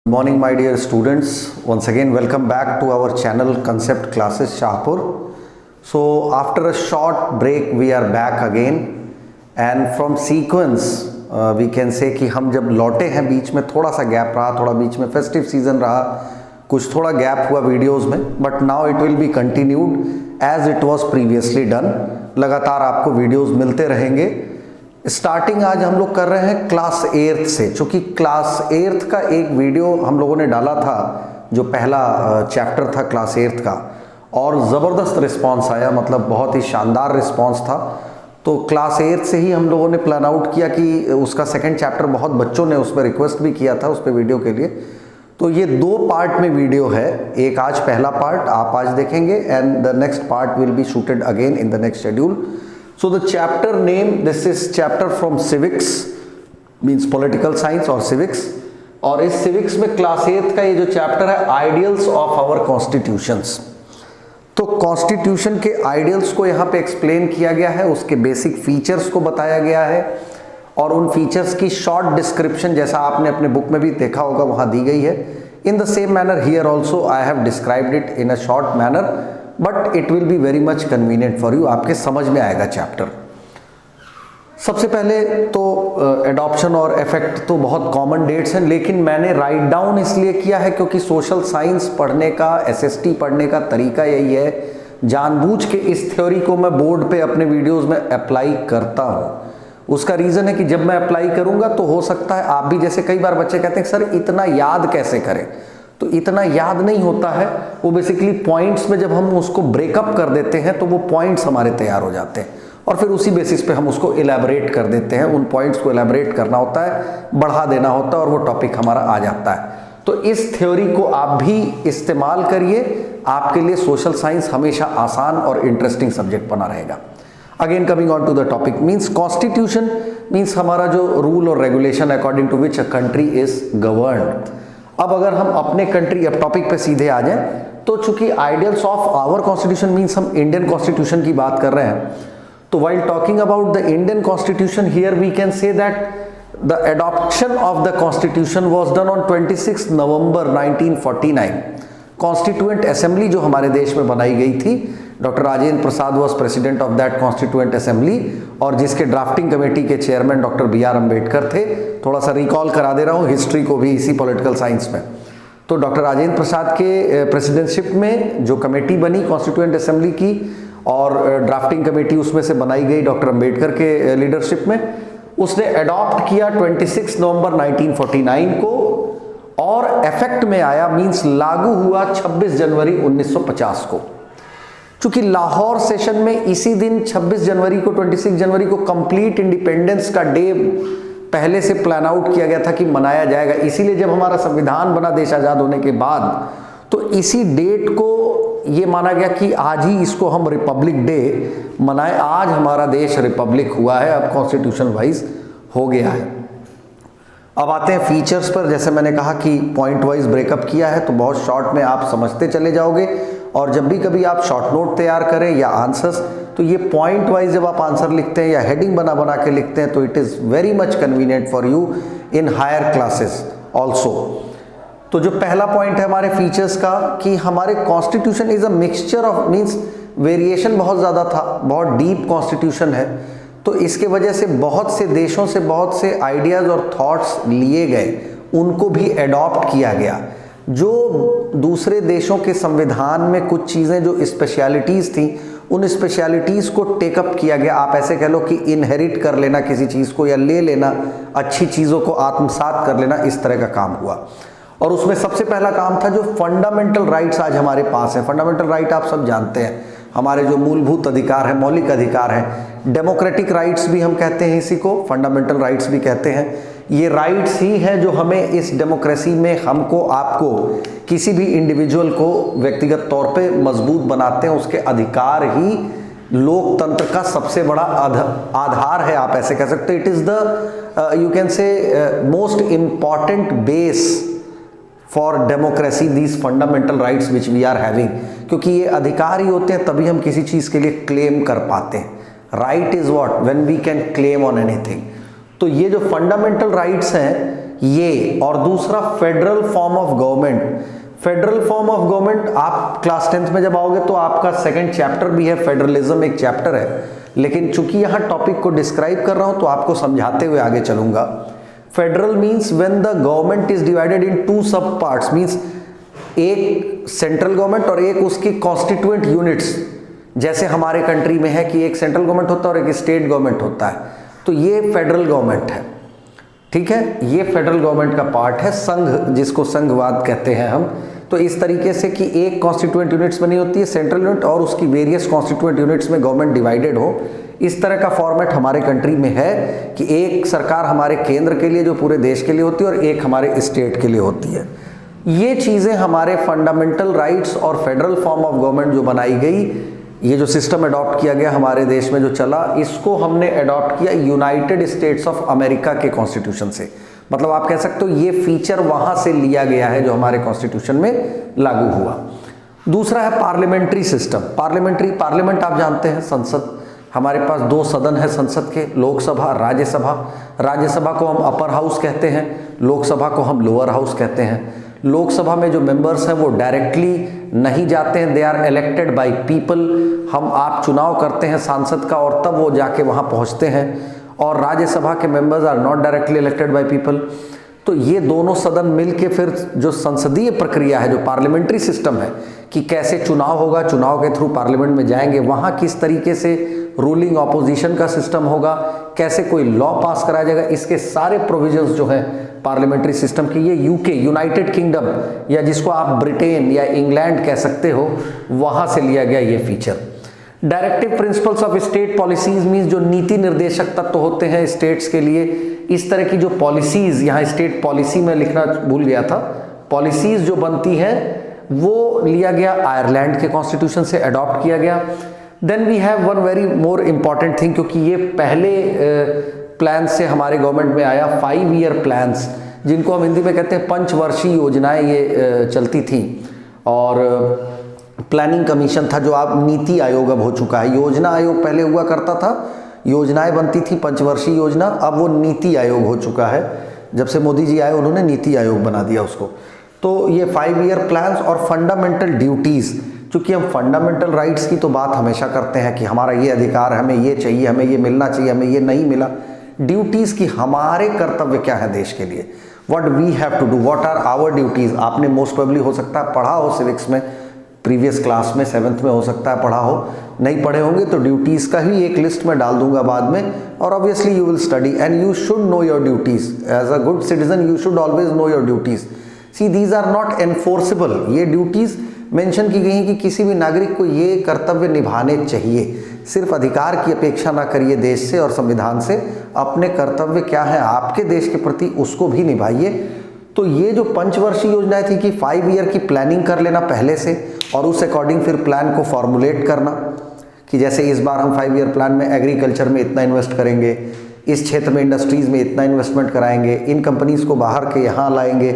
Morning my dear students, once again welcome back to our channel Concept Classes Shahpur. So after a short break we are back again and from sequence we can say कि हम जब लौटे हैं बीच में थोड़ा सा gap रहा, थोड़ा बीच में फेस्टिव सीजन रहा, कुछ थोड़ा गैप हुआ वीडियोस में, but now it will be continued as it was previously done. लगातार आपको वीडियोस मिलते रहेंगे। स्टार्टिंग आज हम लोग कर रहे हैं क्लास 8th से, चूँकि क्लास 8th का एक वीडियो हम लोगों ने डाला था जो पहला चैप्टर था क्लास 8th का, और ज़बरदस्त रिस्पांस आया, मतलब बहुत ही शानदार रिस्पांस था। तो क्लास 8th से ही हम लोगों ने प्लान आउट किया कि उसका सेकंड चैप्टर, बहुत बच्चों ने उस पर रिक्वेस्ट भी किया था उस पर वीडियो के लिए। तो ये 2 पार्ट में वीडियो है, एक आज पहला पार्ट आप आज देखेंगे and the next part will be shooted again in the next schedule. So the chapter name, this is chapter from civics, means political science or civics, और इस civics में क्लास 8th का ये जो चैप्टर है आइडियल्स ऑफ आवर कॉन्स्टिट्यूशंस। तो constitution के ideals को यहाँ पे एक्सप्लेन किया गया है, उसके बेसिक फीचर्स को बताया गया है और उन फीचर्स की शॉर्ट डिस्क्रिप्शन जैसा आपने अपने बुक में भी देखा होगा वहाँ दी गई है। In the same manner here also I have described it in a short manner, but it will be very much convenient for you, आपके समझ में आएगा चैप्टर। सबसे पहले तो एडॉप्शन और इफेक्ट तो बहुत कॉमन डेट्स हैं, लेकिन मैंने राइट डाउन इसलिए किया है क्योंकि सोशल साइंस पढ़ने का, एसएसटी पढ़ने का तरीका यही है, जानबूझ के इस थ्योरी को मैं बोर्ड पे अपने वीडियोस में अप्लाई करता हूँ। उसका रीज़न है कि जब मैं अप्लाई करूँगा तो हो सकता है आप भी, जैसे कई बार बच्चे कहते हैं सर इतना याद कैसे करें, तो इतना याद नहीं होता है, वो बेसिकली पॉइंट्स में जब हम उसको ब्रेकअप कर देते हैं तो वो पॉइंट्स हमारे तैयार हो जाते हैं और फिर उसी बेसिस पे हम उसको इलेबरेट कर देते हैं। उन पॉइंट्स को इलेबरेट करना होता है, बढ़ा देना होता है और वो टॉपिक हमारा आ जाता है। तो इस थ्योरी को आप भी इस्तेमाल करिए, आपके लिए सोशल साइंस हमेशा आसान और इंटरेस्टिंग सब्जेक्ट बना रहेगा। Again coming on to the topic, means constitution means हमारा जो रूल और regulation according to which a country is governed. अब अगर हम अपने कंट्री, अब टॉपिक पे सीधे आ जाएं, तो चूंकि ideals of our constitution means हम इंडियन कॉन्स्टिट्यूशन की बात कर रहे हैं, तो while talking about the Indian constitution here we can say that the adoption of the constitution was done on 26 November 1949। Constituent assembly जो हमारे देश में बनाई गई थी, doctor Rajendra Prasad was president of that constituent assembly, और जिसके ड्राफ्टिंग कमेटी के चेयरमैन डॉक्टर BR अम्बेडकर थे। थोड़ा सा रिकॉल करा दे रहा हूँ हिस्ट्री को भी इसी पॉलिटिकल साइंस में। तो डॉक्टर राजेंद्र प्रसाद के प्रेसिडेंटशिप में जो कमेटी बनी कॉन्स्टिट्यूएंट असेंबली की, और ड्राफ्टिंग कमेटी उसमें से बनाई गई डॉक्टर अम्बेडकर के लीडरशिप में, उसने अडॉप्ट किया 26 नवंबर 1949 को और इफेक्ट में आया, मीन्स लागू हुआ 26 जनवरी 1950 को। चूंकि लाहौर सेशन में इसी दिन 26 जनवरी को, 26 जनवरी को कंप्लीट इंडिपेंडेंस का डे पहले से प्लान आउट किया गया था कि मनाया जाएगा, इसीलिए जब हमारा संविधान बना देश आज़ाद होने के बाद, तो इसी डेट को ये माना गया कि आज ही इसको हम रिपब्लिक डे मनाएं। आज हमारा देश रिपब्लिक हुआ है, अब कॉन्स्टिट्यूशन वाइज हो गया है। अब आते हैं फीचर्स पर। जैसे मैंने कहा कि पॉइंट वाइज ब्रेकअप किया है, तो बहुत शॉर्ट में आप समझते चले जाओगे, और जब भी कभी आप शॉर्ट नोट तैयार करें या आंसर्स, तो ये पॉइंट वाइज जब आप आंसर लिखते हैं या हेडिंग बना बना के लिखते हैं, तो it is very much convenient for you in higher classes also. तो जो पहला पॉइंट है हमारे फीचर्स का, कि हमारे constitution is a mixture of, means variation बहुत ज़्यादा था, बहुत डीप कॉन्स्टिट्यूशन है, तो इसके वजह से बहुत से देशों से बहुत से आइडियाज़ और थॉट्स लिए गए, उनको भी एडॉप्ट किया गया। जो दूसरे देशों के संविधान में कुछ चीज़ें जो स्पेशलिटीज़ थी, उन स्पेशलिटीज़ को टेकअप किया गया। आप ऐसे कह लो कि इनहेरिट कर लेना किसी चीज़ को, या ले लेना, अच्छी चीज़ों को आत्मसात कर लेना, इस तरह का काम हुआ। और उसमें सबसे पहला काम था जो फंडामेंटल राइट्स आज हमारे पास हैं। फंडामेंटल राइट आप सब जानते हैं, हमारे जो मूलभूत अधिकार हैं, मौलिक अधिकार हैं, डेमोक्रेटिक राइट्स भी हम कहते हैं इसी को, फंडामेंटल राइट्स भी कहते हैं। ये राइट्स ही हैं जो हमें इस डेमोक्रेसी में, हमको, आपको, किसी भी इंडिविजुअल को व्यक्तिगत तौर पे मजबूत बनाते हैं। उसके अधिकार ही लोकतंत्र का सबसे बड़ा आधार है, आप ऐसे कह सकते हैं। It is the you can say most important base for democracy, these fundamental rights which we are having, क्योंकि ये अधिकार ही होते हैं तभी हम किसी चीज़ के लिए क्लेम कर पाते हैं। Right is what, when we can claim on anything. तो ये जो फंडामेंटल राइट्स हैं, ये, और दूसरा federal form of government. Federal form of government आप क्लास 10th में जब आओगे तो आपका सेकंड चैप्टर भी है, फेडरलिज्म एक चैप्टर है, लेकिन चूंकि यहाँ टॉपिक को डिस्क्राइब कर रहा हूं तो आपको समझाते हुए आगे चलूंगा। Federal means when the government is divided into sub parts, means एक सेंट्रल गवर्नमेंट और एक उसकी कॉन्स्टिट्यूएंट यूनिट्स, जैसे हमारे कंट्री में है कि एक सेंट्रल गवर्नमेंट होता है और एक स्टेट गवर्नमेंट होता है, तो ये फेडरल गवर्नमेंट है। ठीक है, ये फेडरल गवर्नमेंट का पार्ट है। संघ, जिसको संघवाद कहते हैं हम, तो इस तरीके से कि एक कॉन्स्टिट्यूएंट यूनिट्स बनी होती है सेंट्रल यूनिट और उसकी वेरियस कॉन्स्टिट्यूएंट यूनिट्स में गवर्नमेंट डिवाइडेड हो, इस तरह का फॉर्मेट हमारे कंट्री में है कि एक सरकार हमारे केंद्र के लिए जो पूरे देश के लिए होती है और एक हमारे स्टेट के लिए होती है। ये चीज़ें हमारे फंडामेंटल राइट्स और फेडरल फॉर्म ऑफ गवर्नमेंट जो बनाई गई, ये जो सिस्टम अडॉप्ट किया गया हमारे देश में जो चला, इसको हमने अडॉप्ट किया यूनाइटेड स्टेट्स ऑफ अमेरिका के कॉन्स्टिट्यूशन से। मतलब आप कह सकते हो ये फीचर वहां से लिया गया है जो हमारे कॉन्स्टिट्यूशन में लागू हुआ। दूसरा है पार्लियामेंट्री सिस्टम। पार्लियामेंट आप जानते हैं, संसद। हमारे पास दो सदन है संसद के, लोकसभा, राज्यसभा। राज्यसभा को हम अपर हाउस कहते हैं, लोकसभा को हम लोअर हाउस कहते हैं। लोकसभा में जो मेंबर्स हैं वो डायरेक्टली नहीं जाते हैं, they are elected by people. आप चुनाव करते हैं सांसद का और तब वो जाके वहाँ पहुँचते हैं। और राज्यसभा के members are not directly elected by people. तो ये दोनों सदन मिलके फिर जो संसदीय प्रक्रिया है, जो पार्लियामेंट्री सिस्टम है कि कैसे चुनाव होगा, चुनाव के थ्रू पार्लियामेंट में जाएंगे, वहाँ किस तरीके से रूलिंग ऑपोजिशन का सिस्टम होगा, कैसे कोई लॉ पास कराया जाएगा, इसके सारे प्रोविजंस जो हैं पार्लियामेंट्री सिस्टम की, ये यूके, यूनाइटेड किंगडम, या जिसको आप ब्रिटेन या इंग्लैंड कह सकते हो, वहाँ से लिया गया ये feature. Directive principles of state policies means जो नीति निर्देशक तत्व होते हैं स्टेट्स के लिए, इस तरह की जो पॉलिसीज, यहाँ स्टेट पॉलिसी में लिखना भूल गया था, पॉलिसीज जो बनती हैं वो लिया गया आयरलैंड के कॉन्स्टिट्यूशन से, अडॉप्ट किया गया। Then we have one very more important thing, क्योंकि ये पहले प्लान से हमारे गवर्नमेंट में आया, 5 ईयर प्लान्स, जिनको हम हिंदी में कहते हैं पंचवर्षीय योजनाएं ये चलती थी। और प्लानिंग कमीशन था जो आप नीति आयोग अब हो चुका है। योजना आयोग पहले हुआ करता था, योजनाएं बनती थी पंचवर्षीय योजना, अब वो नीति आयोग हो चुका है। जब से मोदी जी आए उन्होंने नीति आयोग बना दिया उसको। तो ये 5 ईयर प्लान्स और फंडामेंटल ड्यूटीज़, चूँकि हम फंडामेंटल राइट्स की तो बात हमेशा करते हैं कि हमारा ये अधिकार, हमें ये चाहिए, हमें ये मिलना चाहिए, हमें ये नहीं मिला। ड्यूटीज़ की हमारे कर्तव्य क्या है देश के लिए, what we have to do, what are our duties. आपने मोस्ट प्रोबेबली हो सकता है पढ़ा हो सिविक्स में, प्रीवियस क्लास में 7th में हो सकता है पढ़ा हो, नहीं पढ़े होंगे तो ड्यूटीज़ का ही एक लिस्ट में डाल दूंगा बाद में। और obviously you will study and you should know your duties as a good citizen, you should always know your duties. See these are not enforceable. ये ड्यूटीज़ मेंशन की गई हैं कि किसी भी नागरिक को ये कर्तव्य निभाने चाहिए। सिर्फ अधिकार की अपेक्षा ना करिए देश से और संविधान से, अपने कर्तव्य क्या है आपके देश के प्रति उसको भी निभाइए। तो ये जो पंचवर्षीय योजनाएं थी कि 5 ईयर की प्लानिंग कर लेना पहले से और उस अकॉर्डिंग फिर प्लान को फॉर्मुलेट करना कि जैसे इस बार हम 5 ईयर प्लान में एग्रीकल्चर में इतना इन्वेस्ट करेंगे, इस क्षेत्र में इंडस्ट्रीज़ में इतना इन्वेस्टमेंट कराएंगे, इन कंपनीज़ को बाहर के यहाँ लाएंगे।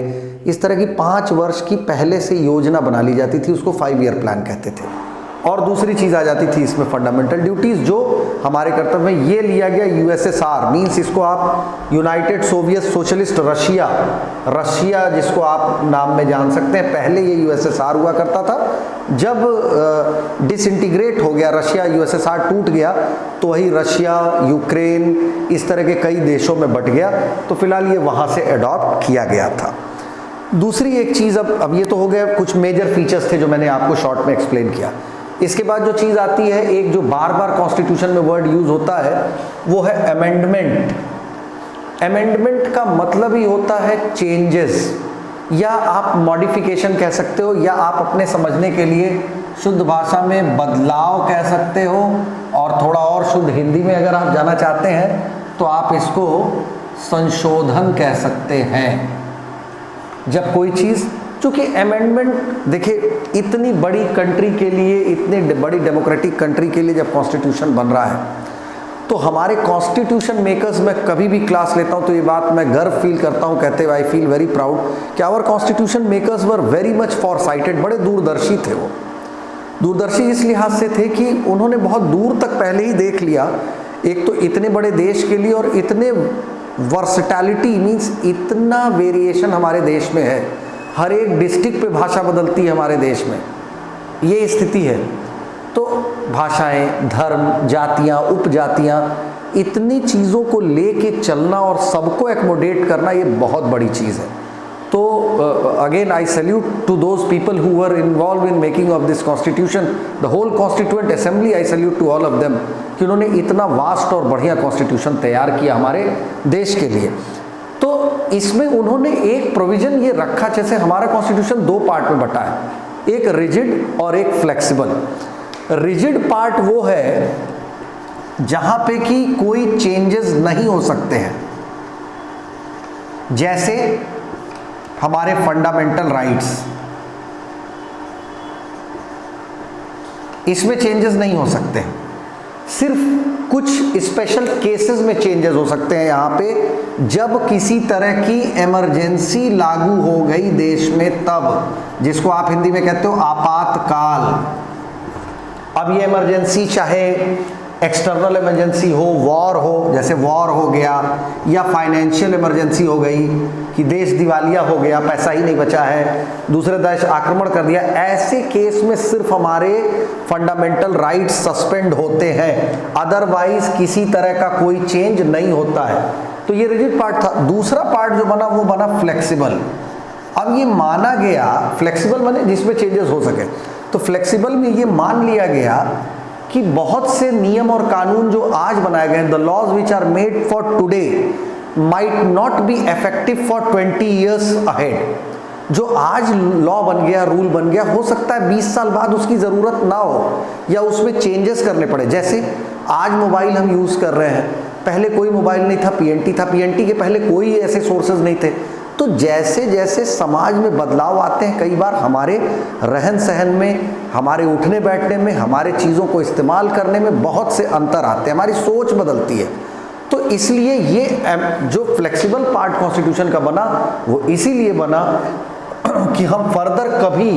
इस तरह की 5 वर्ष की पहले से योजना बना ली जाती थी, उसको 5 ईयर प्लान कहते थे। और दूसरी चीज़ आ जाती थी इसमें फंडामेंटल ड्यूटीज़ जो हमारे कर्तव्य में, ये लिया गया यूएसएसआर, मीन्स इसको आप यूनाइटेड सोवियत सोशलिस्ट रशिया जिसको आप नाम में जान सकते हैं। पहले ये यूएसएसआर हुआ करता था, जब डिसइंटीग्रेट हो गया रशिया, यूएसएसआर टूट गया, तो वही रशिया, यूक्रेन, इस तरह के कई देशों में बट गया, तो फिलहाल ये वहाँ से अडॉप्ट किया गया था। दूसरी एक चीज़, अब ये तो हो गया कुछ मेजर फीचर्स थे जो मैंने आपको शॉर्ट में एक्सप्लेन किया। इसके बाद जो चीज़ आती है, एक जो बार बार कॉन्स्टिट्यूशन में वर्ड यूज होता है, वो है अमेंडमेंट। अमेंडमेंट का मतलब ही होता है चेंजेस, या आप मॉडिफिकेशन कह सकते हो, या आप अपने समझने के लिए शुद्ध भाषा में बदलाव कह सकते हो, और थोड़ा और शुद्ध हिंदी में अगर आप जाना चाहते हैं तो आप इसको संशोधन कह सकते हैं। जब कोई चीज़, चूँकि अमेंडमेंट, देखिए इतनी बड़ी कंट्री के लिए, इतनी बड़ी डेमोक्रेटिक कंट्री के लिए जब कॉन्स्टिट्यूशन बन रहा है, तो हमारे कॉन्स्टिट्यूशन मेकर्स, मैं कभी भी क्लास लेता हूँ तो ये बात मैं गर्व फील करता हूँ, कहते हुए आई फील वेरी प्राउड कि our constitution makers were very much foresighted. बड़े दूरदर्शी थे वो। दूरदर्शी इस लिहाज से थे कि उन्होंने बहुत दूर तक पहले ही देख लिया, एक तो इतने बड़े देश के लिए और इतने वर्सटैलिटी मीन्स इतना वेरिएशन हमारे देश में है, हर एक डिस्ट्रिक्ट पे भाषा बदलती है हमारे देश में, ये स्थिति है। तो भाषाएं, धर्म, जातियाँ, उपजातियाँ, इतनी चीज़ों को लेके चलना और सबको एकोमोडेट करना, ये बहुत बड़ी चीज़ है। तो again I salute to those people who were involve in making of this constitution, the whole constituent assembly, I salute to all of them कि उन्होंने इतना वास्ट और बढ़िया कॉन्स्टिट्यूशन तैयार किया हमारे देश के लिए। तो इसमें उन्होंने एक प्रोविज़न ये रखा, जैसे हमारा कॉन्स्टिट्यूशन दो पार्ट में बटा है, एक रिजिड और एक फ्लेक्सिबल। रिजिड पार्ट वो है जहाँ पे कि कोई चेंजेस नहीं हो सकते हैं, जैसे हमारे फंडामेंटल राइट्स, इसमें चेंजेस नहीं हो सकते हैं। सिर्फ कुछ स्पेशल केसेस में चेंजेस हो सकते हैं यहाँ पे, जब किसी तरह की इमरजेंसी लागू हो गई देश में, तब, जिसको आप हिंदी में कहते हो आपातकाल। अब ये इमरजेंसी चाहे एक्सटर्नल इमरजेंसी हो, वॉर हो, जैसे वॉर हो गया, या फाइनेंशियल इमरजेंसी हो गई कि देश दिवालिया हो गया, पैसा ही नहीं बचा है, दूसरे देश आक्रमण कर दिया, ऐसे केस में सिर्फ हमारे फंडामेंटल राइट्स सस्पेंड होते हैं, अदरवाइज किसी तरह का कोई चेंज नहीं होता है। तो ये रिजिड पार्ट था। दूसरा पार्ट जो बना वो बना फ्लेक्सिबल। अब ये माना गया, फ्लेक्सिबल माने जिसमें चेंजेस हो सके, तो फ्लेक्सिबल में ये मान लिया गया कि बहुत से नियम और कानून जो आज बनाए गए, the laws which are made for today might not be effective for 20 years ahead. जो आज लॉ बन गया, रूल बन गया, हो सकता है 20 साल बाद उसकी ज़रूरत ना हो या उसमें चेंजेस करने पड़े। जैसे आज मोबाइल हम यूज़ कर रहे हैं, पहले कोई मोबाइल नहीं था, पीएनटी था, पीएनटी के पहले कोई ऐसे सोर्सेज नहीं थे। तो जैसे जैसे समाज में बदलाव आते हैं, कई बार हमारे रहन सहन में, हमारे उठने बैठने में, हमारे चीज़ों को इस्तेमाल करने में बहुत से अंतर आते हैं, हमारी सोच बदलती है। तो इसलिए ये जो फ्लेक्सिबल पार्ट कॉन्स्टिट्यूशन का बना, वो इसीलिए बना कि हम फर्दर कभी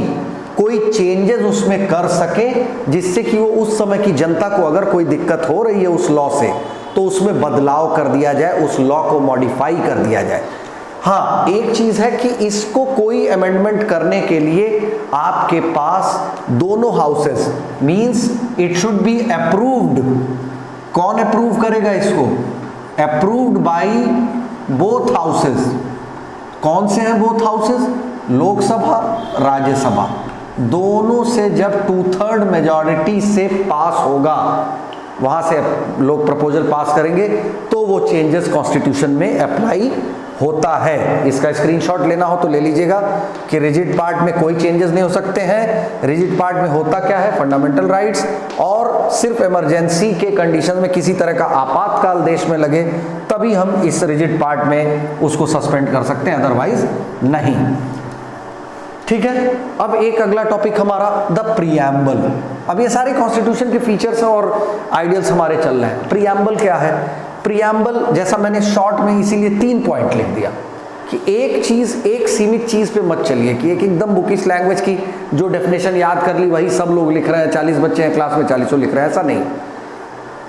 कोई चेंजेस उसमें कर सकें, जिससे कि वो उस समय की जनता को अगर कोई दिक्कत हो रही है उस लॉ से, तो उसमें बदलाव कर दिया जाए, उस लॉ को मॉडिफाई कर दिया जाए। हाँ, एक चीज़ है कि इसको कोई अमेंडमेंट करने के लिए आपके पास दोनों houses, means it should be approved. कौन अप्रूव करेगा इसको? Approved by both houses. कौन से हैं बोथ हाउसेस? लोकसभा, राज्यसभा, दोनों से जब 2/3 मेजॉरिटी से पास होगा, वहाँ से लोग प्रपोजल पास करेंगे, तो वो चेंजेस कॉन्स्टिट्यूशन में अप्लाई होता है। इसका स्क्रीनशॉट लेना हो तो ले लीजिएगा कि रिजिड पार्ट में कोई चेंजेस नहीं हो सकते हैं। रिजिड पार्ट में होता क्या है? फंडामेंटल राइट्स, और सिर्फ इमरजेंसी के कंडीशन में, किसी तरह का आपातकाल देश में लगे, तभी हम इस रिजिड पार्ट में उसको सस्पेंड कर सकते हैं, अदरवाइज नहीं। ठीक है, अब एक अगला टॉपिक हमारा द प्रीएम्बल। अब ये सारे कॉन्स्टिट्यूशन के फीचर्स और आइडियल्स हमारे चल रहे हैं। प्रीएम्बल क्या है? प्रीएम्बल, जैसा मैंने शॉर्ट में इसीलिए 3 पॉइंट लिख दिया कि एक चीज़, एक सीमित चीज़ पे मत चलिए कि एक एकदम बुकिश लैंग्वेज की जो डेफिनेशन याद कर ली वही सब लोग लिख रहे हैं, 40 बच्चे हैं क्लास में 40 लिख रहे हैं, ऐसा नहीं।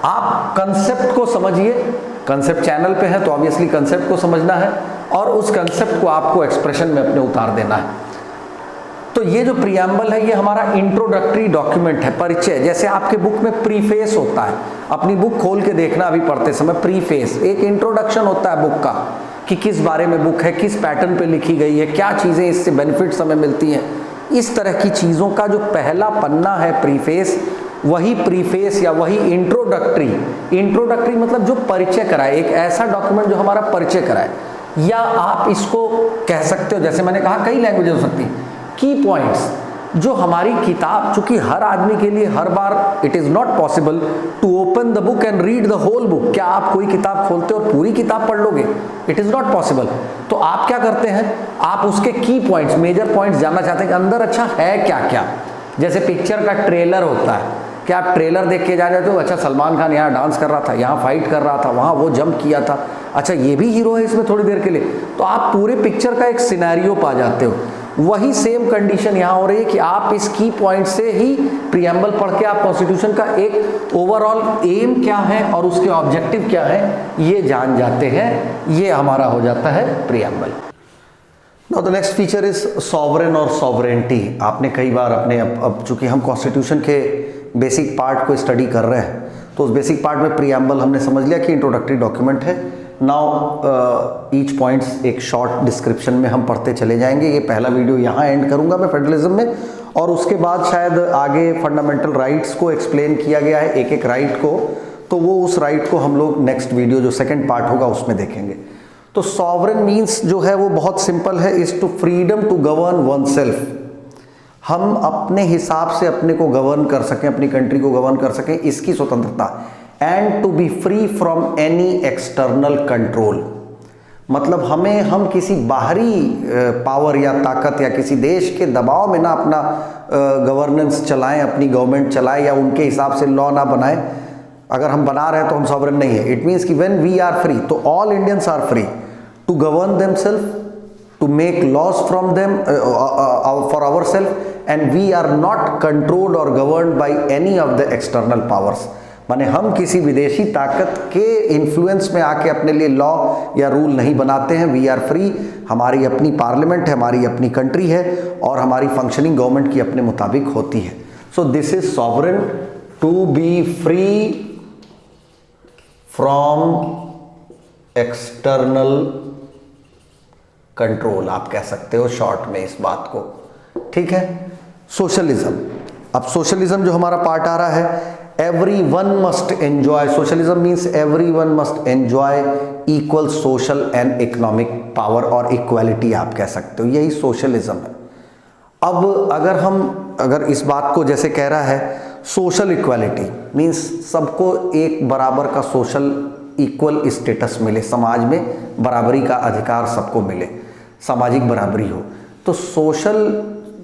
आप कंसेप्ट को समझिए, कंसेप्ट चैनल पे है तो ऑब्वियसली कंसेप्ट को समझना है और उस कंसेप्ट को आपको एक्सप्रेशन में अपने उतार देना है। तो ये जो प्रीएम्बल है, ये हमारा इंट्रोडक्टरी डॉक्यूमेंट है, परिचय। जैसे आपके बुक में प्रीफेस होता है, अपनी बुक खोल के देखना अभी पढ़ते समय, प्रीफेस एक इंट्रोडक्शन होता है बुक का कि किस बारे में बुक है, किस पैटर्न पे लिखी गई है, क्या चीज़ें इससे बेनिफिट्स हमें मिलती हैं। इस तरह की चीज़ों का जो पहला पन्ना है प्रीफेस, वही प्रीफेस या वही इंट्रोडक्टरी मतलब जो परिचय कराए, एक ऐसा डॉक्यूमेंट जो हमारा परिचय कराए। या आप इसको कह सकते हो, जैसे मैंने कहा कई लैंग्वेज हो सकती हैं, की पॉइंट्स जो हमारी किताब, चूंकि हर आदमी के लिए हर बार it is not possible to open the book and read the whole book. क्या आप कोई किताब खोलते और पूरी किताब पढ़ लोगे? It is not possible. तो आप क्या करते हैं, आप उसके की पॉइंट्स, मेजर पॉइंट्स जानना चाहते हैं कि अंदर अच्छा है क्या क्या। जैसे पिक्चर का ट्रेलर होता है, क्या आप ट्रेलर देख के जा जाते हो, अच्छा सलमान खान यहाँ डांस कर रहा था, यहाँ फाइट कर रहा था, वहाँ वो जंप किया था, अच्छा ये भी हीरो है इसमें थोड़ी देर के लिए, तो आप पूरे पिक्चर का एक सिनेरियो पा जाते हो। वही सेम कंडीशन यहाँ हो रही है कि आप इस की पॉइंट से ही प्रीएम्बल पढ़ के आप कॉन्स्टिट्यूशन का एक ओवरऑल एम क्या है और उसके ऑब्जेक्टिव क्या है ये जान जाते हैं। ये हमारा हो जाता है preamble. Now the next feature is sovereign और सॉवरेनिटी। आपने कई बार अपने अब चूंकि हम कॉन्स्टिट्यूशन के बेसिक पार्ट को स्टडी कर रहे हैं तो उस बेसिक पार्ट में प्रीएम्बल हमने समझ लिया कि इंट्रोडक्टरी डॉक्यूमेंट है। नाउ ईच पॉइंट्स एक शॉर्ट डिस्क्रिप्शन में हम पढ़ते चले जाएंगे। ये पहला वीडियो यहाँ एंड करूँगा मैं फेडरलिज्म में, और उसके बाद शायद आगे फंडामेंटल राइट्स को एक्सप्लेन किया गया है एक एक राइट को, तो वो उस राइट को हम लोग नेक्स्ट वीडियो जो सेकेंड पार्ट होगा उसमें देखेंगे। तो सॉवरेन मीन्स जो है वो बहुत सिंपल है, is to freedom to govern oneself. हम अपने हिसाब से अपने को गवर्न कर सकें, अपनी कंट्री को गवर्न कर सकें, इसकी स्वतंत्रता। And to be free from any external control, मतलब हम किसी बाहरी पावर या ताकत या किसी देश के दबाव में ना अपना गवर्नेंस चलाएं, अपनी गवर्नमेंट चलाएं या उनके हिसाब से लॉ ना बनाएं। अगर हम बना रहे हैं तो हम सॉवरेन नहीं है। इट मीन्स कि व्हेन वी आर फ्री, तो all Indians are free to govern themselves, to make laws from them for ourselves, and we are not controlled or governed by any of the external powers। माने हम किसी विदेशी ताकत के influence में आके अपने लिए लॉ या रूल नहीं बनाते हैं। वी आर फ्री, हमारी अपनी पार्लियामेंट है, हमारी अपनी कंट्री है और हमारी फंक्शनिंग गवर्नमेंट की अपने मुताबिक होती है। So this is sovereign, to be free from external control, आप कह सकते हो शॉर्ट में इस बात को, ठीक है। सोशलिज्म, अब सोशलिज्म जो हमारा पार्ट आ रहा है, everyone must enjoy, socialism means everyone must enjoy equal social and economic power और equality आप कह सकते हो, यही सोशलिज्म है। अब अगर इस बात को जैसे कह रहा है सोशल इक्वालिटी मीन्स सबको एक बराबर का सोशल इक्वल स्टेटस मिले, समाज में बराबरी का अधिकार सबको मिले, सामाजिक बराबरी हो। तो सोशल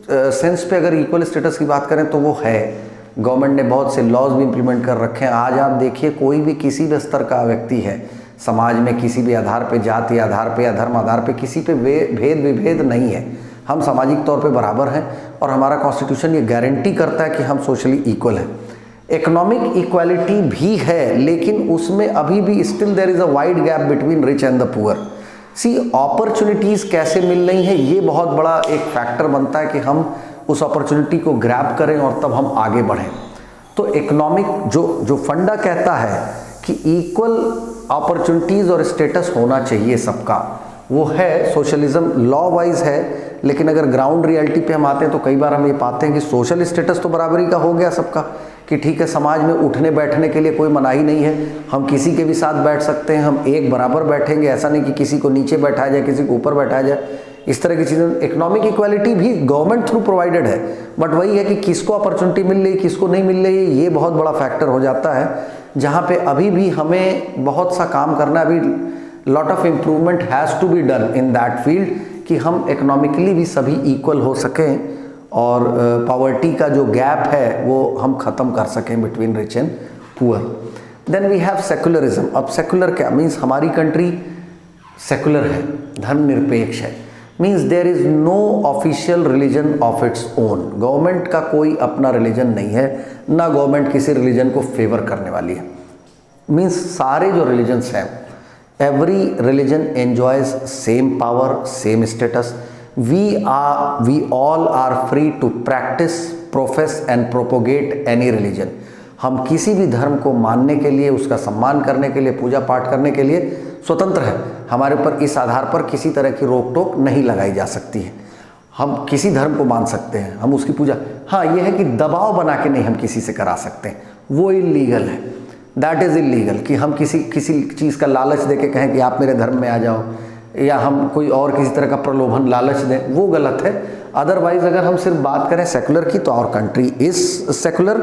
सेंस पे अगर इक्वल स्टेटस की बात करें तो वो है। गवर्नमेंट ने बहुत से लॉज भी इम्प्लीमेंट कर रखे हैं। आज आप देखिए कोई भी किसी भी स्तर का व्यक्ति है समाज में, किसी भी आधार पे, जाति आधार पे या धर्म आधार पे किसी पे भेद विभेद नहीं है। हम सामाजिक तौर पे बराबर हैं और हमारा कॉन्स्टिट्यूशन ये गारंटी करता है कि हम सोशली इक्वल हैं। इकोनॉमिक इक्वालिटी भी है, लेकिन उसमें अभी भी still there is a wide gap between rich and the poor. See opportunities कैसे मिल रही हैं, ये बहुत बड़ा एक फैक्टर बनता है कि हम उस अपॉर्चुनिटी को ग्रैब करें और तब हम आगे बढ़ें। तो इकोनॉमिक जो फंडा कहता है कि इक्वल अपॉर्चुनिटीज़ और स्टेटस होना चाहिए सबका, वो है सोशलिज्म, लॉ वाइज है। लेकिन अगर ग्राउंड रियलिटी पे हम आते हैं तो कई बार हम ये पाते हैं कि सोशल स्टेटस तो बराबरी का हो गया सबका, कि ठीक है समाज में उठने बैठने के लिए कोई मनाही नहीं है, हम किसी के भी साथ बैठ सकते हैं, हम एक बराबर बैठेंगे, ऐसा नहीं कि किसी को नीचे बैठाया जाए, किसी को ऊपर बैठाया जाए, इस तरह की चीज़ें। इकोनॉमिक इक्वालिटी भी गवर्नमेंट थ्रू प्रोवाइडेड है, बट वही है कि किसको अपॉर्चुनिटी मिल रही, किसको नहीं मिल रही, ये बहुत बड़ा फैक्टर हो जाता है, जहाँ पे अभी भी हमें बहुत सा काम करना है। अभी lot of improvement has to be done in that field कि हम इकोनॉमिकली भी सभी इक्वल हो सकें और पॉवर्टी का जो गैप है वो हम ख़त्म कर सकें between rich and poor. Then we have secularism. अब सेकुलर क्या मीन्स, हमारी कंट्री सेकुलर है, धर्मनिरपेक्ष है। Means there is no official religion of its own. Government का कोई अपना रिलीजन नहीं है, ना गवर्नमेंट किसी रिलीजन को फेवर करने वाली है। मीन्स सारे जो रिलीजन्स हैं, every religion enjoys same power, same status. we all are free to practice, profess and propagate any religion। हम किसी भी धर्म को मानने के लिए, उसका सम्मान करने के लिए, पूजा पाठ करने के लिए स्वतंत्र है। हमारे ऊपर इस आधार पर किसी तरह की रोक टोक नहीं लगाई जा सकती है। हम किसी धर्म को मान सकते हैं, हम उसकी पूजा, हाँ ये है कि दबाव बना के नहीं हम किसी से करा सकते, वो इलीगल है, दैट इज़ इलीगल। कि हम किसी चीज़ का लालच दे के कहें कि आप मेरे धर्म में आ जाओ, या हम कोई और किसी तरह का प्रलोभन लालच दें, वो गलत है। अदरवाइज अगर हम सिर्फ बात करें सेकुलर की, तो our country is secular,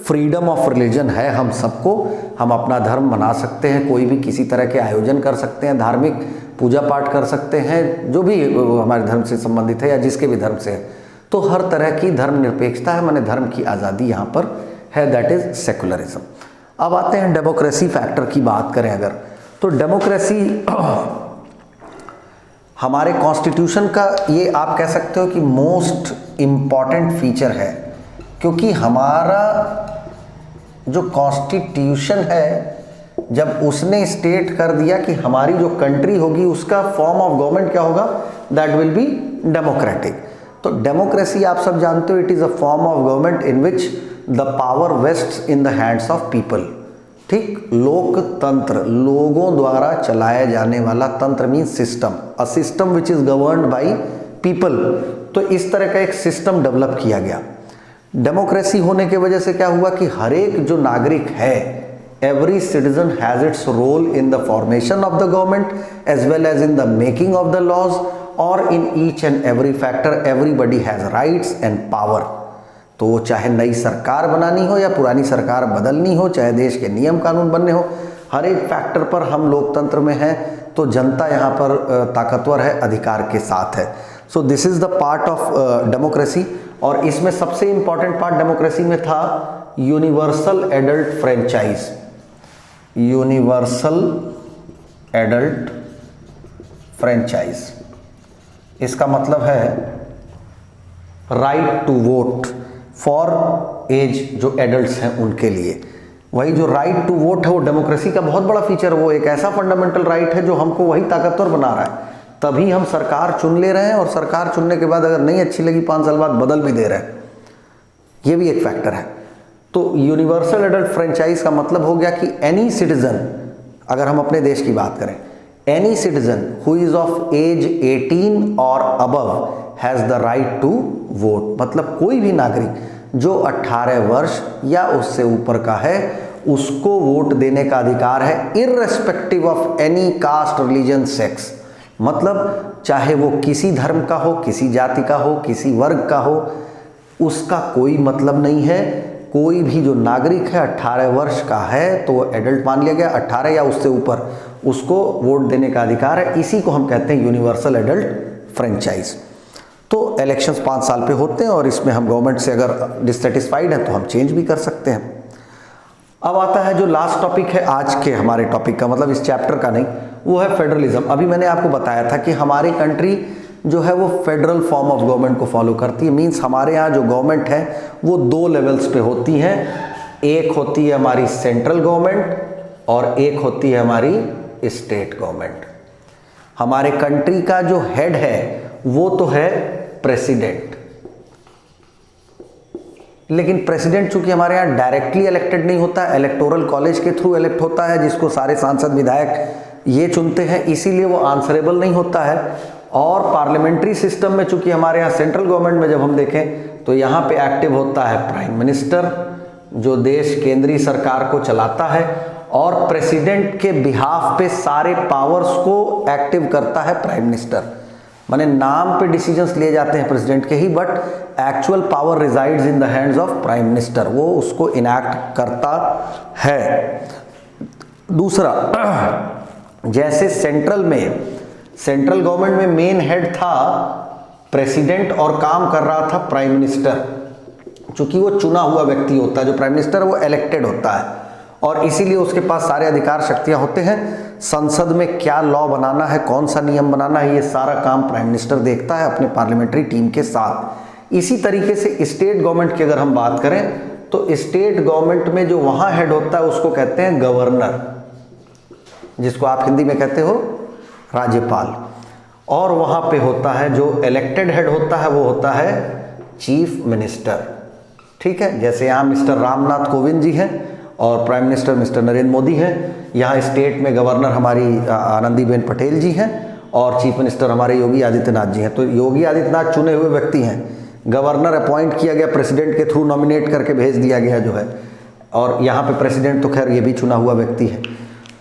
freedom of religion है हम सबको, हम अपना धर्म मना सकते हैं, कोई भी किसी तरह के आयोजन कर सकते हैं, धार्मिक पूजा पाठ कर सकते हैं, जो भी हमारे धर्म से संबंधित है या जिसके भी धर्म से है। तो हर तरह की धर्म निरपेक्षता है, माने धर्म की आज़ादी यहाँ पर है, दैट इज सेकुलरिज्म। अब आते हैं डेमोक्रेसी फैक्टर की बात करें अगर, तो डेमोक्रेसी हमारे कॉन्स्टिट्यूशन का ये आप कह सकते हो कि मोस्ट इम्पॉर्टेंट फीचर है, क्योंकि हमारा जो कॉन्स्टिट्यूशन है जब उसने स्टेट कर दिया कि हमारी जो कंट्री होगी उसका फॉर्म ऑफ गवर्नमेंट क्या होगा, दैट विल बी डेमोक्रेटिक। तो डेमोक्रेसी आप सब जानते हो, it is a form of government in which the power wastes in the hands of people. ठीक, लोकतंत्र, लोगों द्वारा चलाया जाने वाला तंत्र means system, a system which is governed bye people. तो इस तरह का एक सिस्टम डेवलप किया गया। डेमोक्रेसी होने की वजह से क्या हुआ कि हर एक जो नागरिक है, every citizen has its role in the formation of the government as well as in the making of the laws, or in each and every factor everybody has rights and power। तो वो चाहे नई सरकार बनानी हो या पुरानी सरकार बदलनी हो, चाहे देश के नियम कानून बनने हो, हर एक फैक्टर पर हम लोकतंत्र में हैं, तो जनता यहाँ पर ताकतवर है, अधिकार के साथ है। So this is the part of democracy. और इसमें सबसे इंपॉर्टेंट पार्ट डेमोक्रेसी में था universal adult franchise. Universal adult franchise, इसका मतलब है right to vote for age, जो एडल्ट्स हैं उनके लिए। वही जो राइट टू वोट है वो डेमोक्रेसी का बहुत बड़ा फीचर है, वो एक ऐसा फंडामेंटल राइट है जो हमको वही ताकतवर बना रहा है। तभी हम सरकार चुन ले रहे हैं, और सरकार चुनने के बाद अगर नहीं अच्छी लगी 5 साल बाद बदल भी दे रहे हैं, ये भी एक फैक्टर है। तो यूनिवर्सल एडल्ट फ्रेंचाइज का मतलब हो गया कि एनी सिटीजन, अगर हम अपने देश की बात करें, any citizen who is of age 18 और above has the right to vote. मतलब कोई भी नागरिक जो 18 वर्ष या उससे ऊपर का है उसको वोट देने का अधिकार है, irrespective of any caste, religion, sex. मतलब चाहे वो किसी धर्म का हो, किसी जाति का हो, किसी वर्ग का हो, उसका कोई मतलब नहीं है। कोई भी जो नागरिक है 18 वर्ष का है तो वो एडल्ट मान लिया गया, 18 या उससे ऊपर उसको वोट देने का अधिकार है। इसी को हम कहते हैं यूनिवर्सल एडल्ट फ्रेंचाइज। तो इलेक्शंस 5 साल पे होते हैं, और इसमें हम गवर्नमेंट से अगर डिससेटिस्फाइड हैं तो हम चेंज भी कर सकते हैं। अब आता है जो लास्ट टॉपिक है आज के हमारे टॉपिक का, मतलब इस चैप्टर का नहीं, वो है फेडरलिज्म। अभी मैंने आपको बताया था कि हमारी कंट्री जो है वो फेडरल फॉर्म ऑफ गवर्नमेंट को फॉलो करती है। मींस हमारे यहाँ जो गवर्नमेंट है वो 2 लेवल्स पे होती हैं। एक होती है हमारी सेंट्रल गवर्नमेंट और एक होती है हमारी स्टेट गवर्नमेंट। हमारे कंट्री का जो हेड है वो तो है प्रेसिडेंट, लेकिन प्रेसिडेंट चूंकि हमारे यहाँ डायरेक्टली इलेक्टेड नहीं होता, इलेक्टोरल कॉलेज के थ्रू इलेक्ट होता है, जिसको सारे सांसद विधायक ये चुनते हैं, इसीलिए वो आंसरेबल नहीं होता है। और पार्लियामेंट्री सिस्टम में चूंकि हमारे यहाँ सेंट्रल गवर्नमेंट में जब हम देखें तो यहाँ पे एक्टिव होता है प्राइम मिनिस्टर, जो देश केंद्रीय सरकार को चलाता है, और प्रेसिडेंट के बिहाफ पे सारे पावर्स को एक्टिव करता है प्राइम मिनिस्टर। माने नाम पे डिसीजंस लिए जाते हैं प्रेसिडेंट के ही, but actual power resides in the hands of prime minister, वो उसको इनैक्ट करता है। दूसरा, जैसे सेंट्रल गवर्नमेंट में मेन हेड था प्रेसिडेंट और काम कर रहा था प्राइम मिनिस्टर, चूंकि वो चुना हुआ व्यक्ति होता है, जो प्राइम मिनिस्टर है वो इलेक्टेड होता है, और इसीलिए उसके पास सारे अधिकार शक्तियां होते हैं। संसद में क्या लॉ बनाना है, कौन सा नियम बनाना है, ये सारा काम प्राइम मिनिस्टर देखता है अपने पार्लियामेंट्री टीम के साथ। इसी तरीके से स्टेट गवर्नमेंट की अगर हम बात करें तो स्टेट गवर्नमेंट में जो वहां हेड होता है उसको कहते हैं गवर्नर, जिसको आप हिंदी में कहते हो राज्यपाल। और वहां पे होता है जो इलेक्टेड हेड होता है वो होता है चीफ मिनिस्टर। ठीक है, जैसे यहाँ मिस्टर रामनाथ कोविंद जी हैं और prime minister mister Narendra Modi हैं। यहाँ स्टेट में गवर्नर हमारी आनंदीबेन पटेल जी हैं और चीफ मिनिस्टर हमारे योगी आदित्यनाथ जी हैं। तो योगी आदित्यनाथ चुने हुए व्यक्ति हैं, गवर्नर अपॉइंट किया गया प्रेसिडेंट के थ्रू, नॉमिनेट करके भेज दिया गया जो है, और यहाँ पे प्रेसिडेंट तो खैर ये भी चुना हुआ व्यक्ति है।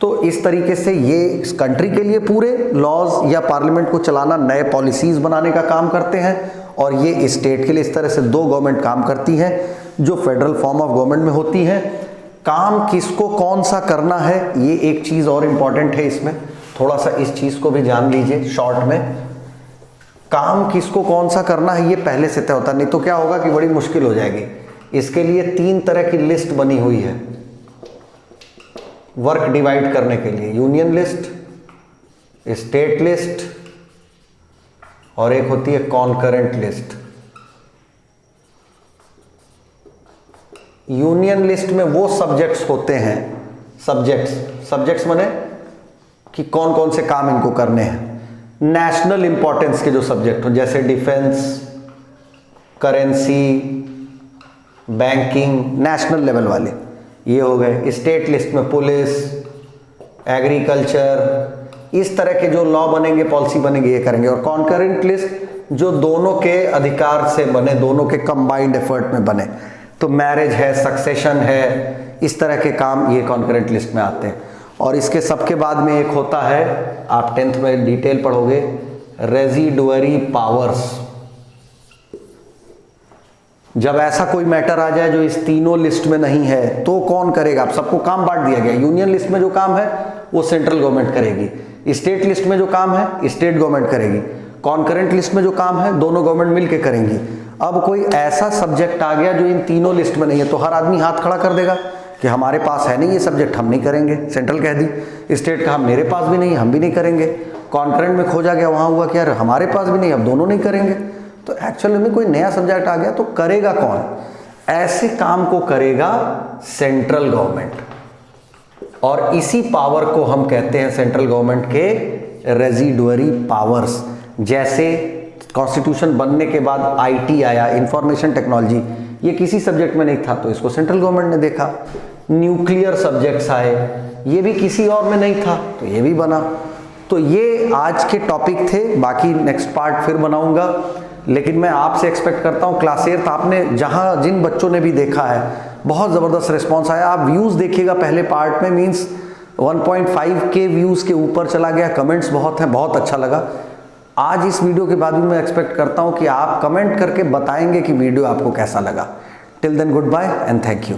तो इस तरीके से ये इस कंट्री के लिए पूरे लॉज या पार्लियामेंट को चलाना, नए पॉलिसीज बनाने का काम करते हैं, और ये स्टेट के लिए इस तरह से 2 गवर्नमेंट काम करती हैं जो फेडरल फॉर्म ऑफ गवर्नमेंट में होती हैं। काम किसको कौन सा करना है, ये एक चीज़ और इम्पॉर्टेंट है इसमें, थोड़ा सा इस चीज़ को भी जान लीजिए शॉर्ट में। काम किसको कौन सा करना है ये पहले से तय होता, नहीं तो क्या होगा कि बड़ी मुश्किल हो जाएगी इसके लिए 3 तरह की लिस्ट बनी हुई है वर्क डिवाइड करने के लिए, यूनियन लिस्ट, स्टेट लिस्ट और एक होती है कॉन्करेंट लिस्ट। यूनियन लिस्ट में वो सब्जेक्ट्स होते हैं, सब्जेक्ट्स माने कि कौन कौन से काम इनको करने हैं, नेशनल इंपॉर्टेंस के जो सब्जेक्ट हो, जैसे defence, currency, banking, national level वाले ये हो गए। स्टेट लिस्ट में पुलिस, एग्रीकल्चर, इस तरह के जो लॉ बनेंगे, पॉलिसी बनेंगे, ये करेंगे। और कॉन्करेंट लिस्ट जो दोनों के अधिकार से बने, दोनों के कंबाइंड एफर्ट में बने, तो मैरिज है, सक्सेशन है, इस तरह के काम ये कॉन्करेंट लिस्ट में आते हैं। और इसके सबके बाद में एक होता है, आप 10th में डिटेल पढ़ोगे, रेजिडुअरी पावर्स। जब ऐसा कोई मैटर आ जाए जो इस तीनों लिस्ट में नहीं है तो कौन करेगा? अब सबको काम बांट दिया गया। यूनियन लिस्ट में जो काम है वो सेंट्रल गवर्नमेंट करेगी, स्टेट लिस्ट में जो काम है स्टेट गवर्नमेंट करेगी, कॉन्करेंट लिस्ट में जो काम है दोनों गवर्नमेंट मिलकर करेंगी। अब कोई ऐसा सब्जेक्ट आ गया जो इन तीनों लिस्ट में नहीं है तो हर आदमी हाथ खड़ा कर देगा कि हमारे पास है नहीं ये सब्जेक्ट, हम नहीं करेंगे। सेंट्रल कह दी, स्टेट कहा मेरे पास भी नहीं, हम भी नहीं करेंगे। कॉन्करेंट में खोजा गया, वहाँ हुआ कि यार हमारे पास भी नहीं, अब दोनों नहीं करेंगे। तो एक्चुअली में कोई नया सब्जेक्ट आ गया तो करेगा कौन? ऐसे काम को करेगा सेंट्रल गवर्नमेंट, और इसी पावर को हम कहते हैं सेंट्रल गवर्नमेंट के रेजिडुअरी पावर्स। जैसे कॉन्स्टिट्यूशन बनने के बाद आईटी आया, इंफॉर्मेशन टेक्नोलॉजी, ये किसी सब्जेक्ट में नहीं था तो इसको सेंट्रल गवर्नमेंट ने देखा। न्यूक्लियर सब्जेक्ट्स आए, ये भी किसी और में नहीं था तो ये भी बना। तो ये आज के टॉपिक थे, बाकी नेक्स्ट पार्ट फिर बनाऊंगा। लेकिन मैं आपसे एक्सपेक्ट करता हूँ क्लास 8 आपने जहाँ जिन बच्चों ने भी देखा है बहुत ज़बरदस्त रिस्पॉन्स आया। आप व्यूज़ देखिएगा पहले पार्ट में, मीन्स 1.5 के व्यूज़ के ऊपर चला गया, कमेंट्स बहुत हैं, बहुत अच्छा लगा। आज इस वीडियो के बाद भी मैं एक्सपेक्ट करता हूँ कि आप कमेंट करके बताएंगे कि वीडियो आपको कैसा लगा। Till then goodbye and thank you.